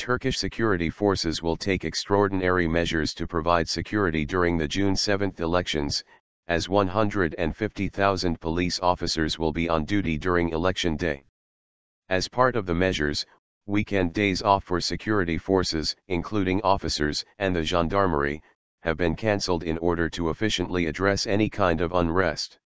Turkish security forces will take extraordinary measures to provide security during the June 7 elections, as 150,000 police officers will be on duty during election day. As part of the measures, weekend days off for security forces, including officers and the gendarmerie, have been cancelled in order to efficiently address any kind of unrest.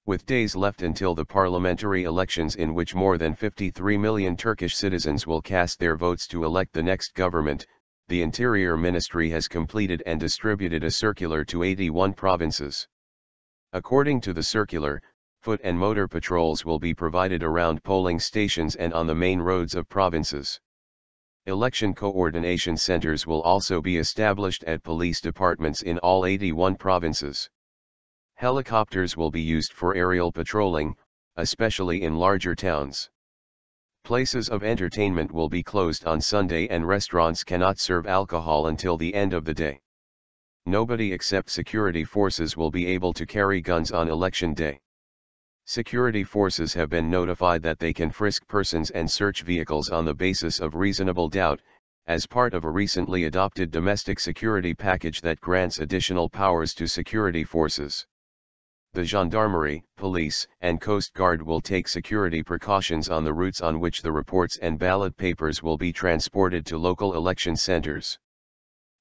With days left until the parliamentary elections in which more than 53 million Turkish citizens will cast their votes to elect the next government, the Interior Ministry has completed and distributed a circular to 81 provinces. According to the circular, foot and motor patrols will be provided around polling stations and on the main roads of provinces. Election coordination centers will also be established at police departments in all 81 provinces. Helicopters will be used for aerial patrolling, especially in larger towns. Places of entertainment will be closed on Sunday and restaurants cannot serve alcohol until the end of the day. Nobody except security forces will be able to carry guns on election day. Security forces have been notified that they can frisk persons and search vehicles on the basis of reasonable doubt, as part of a recently adopted domestic security package that grants additional powers to security forces. The gendarmerie, police, and Coast Guard will take security precautions on the routes on which the reports and ballot papers will be transported to local election centers.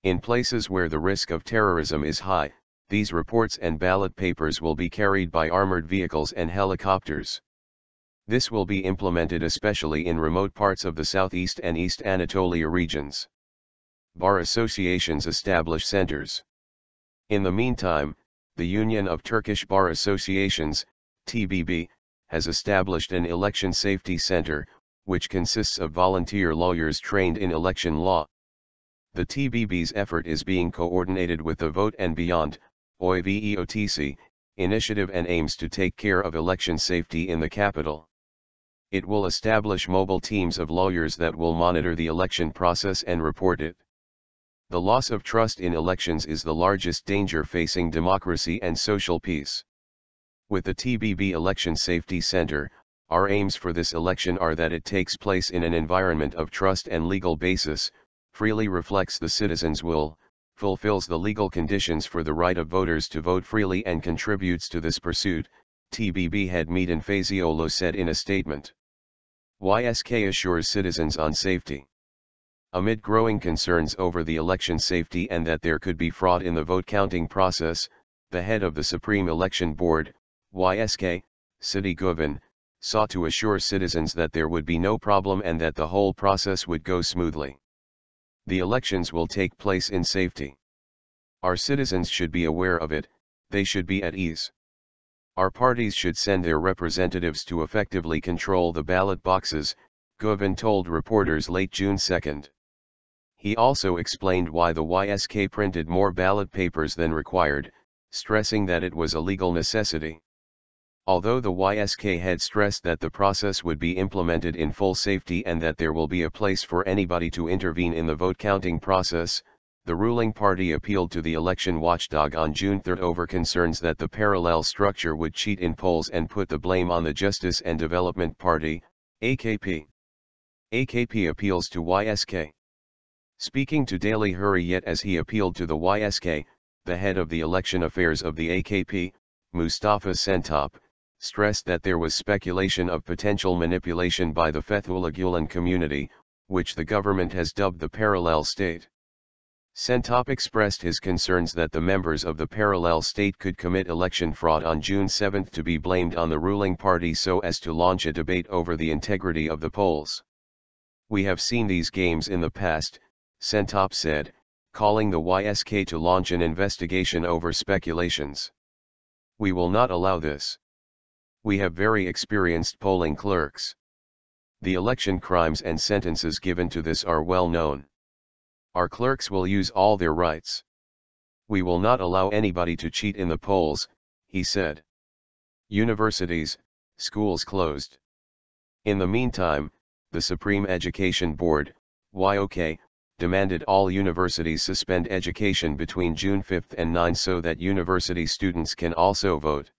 In places where the risk of terrorism is high, these reports and ballot papers will be carried by armored vehicles and helicopters. This will be implemented especially in remote parts of the southeast and East Anatolia regions. Bar associations establish centers. In the meantime, the Union of Turkish Bar Associations, TBB, has established an election safety center, which consists of volunteer lawyers trained in election law. The TBB's effort is being coordinated with the Vote and Beyond, OIVEOTC, initiative and aims to take care of election safety in the capital. It will establish mobile teams of lawyers that will monitor the election process and report it. The loss of trust in elections is the largest danger facing democracy and social peace. With the TBB Election Safety Center, our aims for this election are that it takes place in an environment of trust and legal basis, freely reflects the citizens' will, fulfills the legal conditions for the right of voters to vote freely and contributes to this pursuit, TBB head Metin Fazioğlu said in a statement. YSK assures citizens on safety. Amid growing concerns over the election safety and that there could be fraud in the vote counting process, the head of the Supreme Election Board, YSK, Siti Guven, sought to assure citizens that there would be no problem and that the whole process would go smoothly. The elections will take place in safety. Our citizens should be aware of it, they should be at ease. Our parties should send their representatives to effectively control the ballot boxes, Guven told reporters late June 2. He also explained why the YSK printed more ballot papers than required, stressing that it was a legal necessity. Although the YSK had stressed that the process would be implemented in full safety and that there will be a place for anybody to intervene in the vote counting process, the ruling party appealed to the election watchdog on June 3 over concerns that the parallel structure would cheat in polls and put the blame on the Justice and Development Party, AKP. AKP appeals to YSK. Speaking to Daily Hurriyet as he appealed to the YSK, the head of the election affairs of the AKP, Mustafa Sentop, stressed that there was speculation of potential manipulation by the Fethullah Gulen community, which the government has dubbed the parallel state. Sentop expressed his concerns that the members of the parallel state could commit election fraud on June 7 to be blamed on the ruling party so as to launch a debate over the integrity of the polls. We have seen these games in the past, Sentop said, calling the YSK to launch an investigation over speculations. We will not allow this. We have very experienced polling clerks. The election crimes and sentences given to this are well known. Our clerks will use all their rights. We will not allow anybody to cheat in the polls, he said. Universities, schools closed. In the meantime, the Supreme Education Board, YOK, demanded all universities suspend education between June 5 and 9 so that university students can also vote.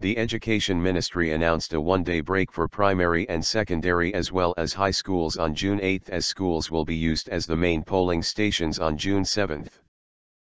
The Education Ministry announced a one-day break for primary and secondary as well as high schools on June 8 as schools will be used as the main polling stations on June 7.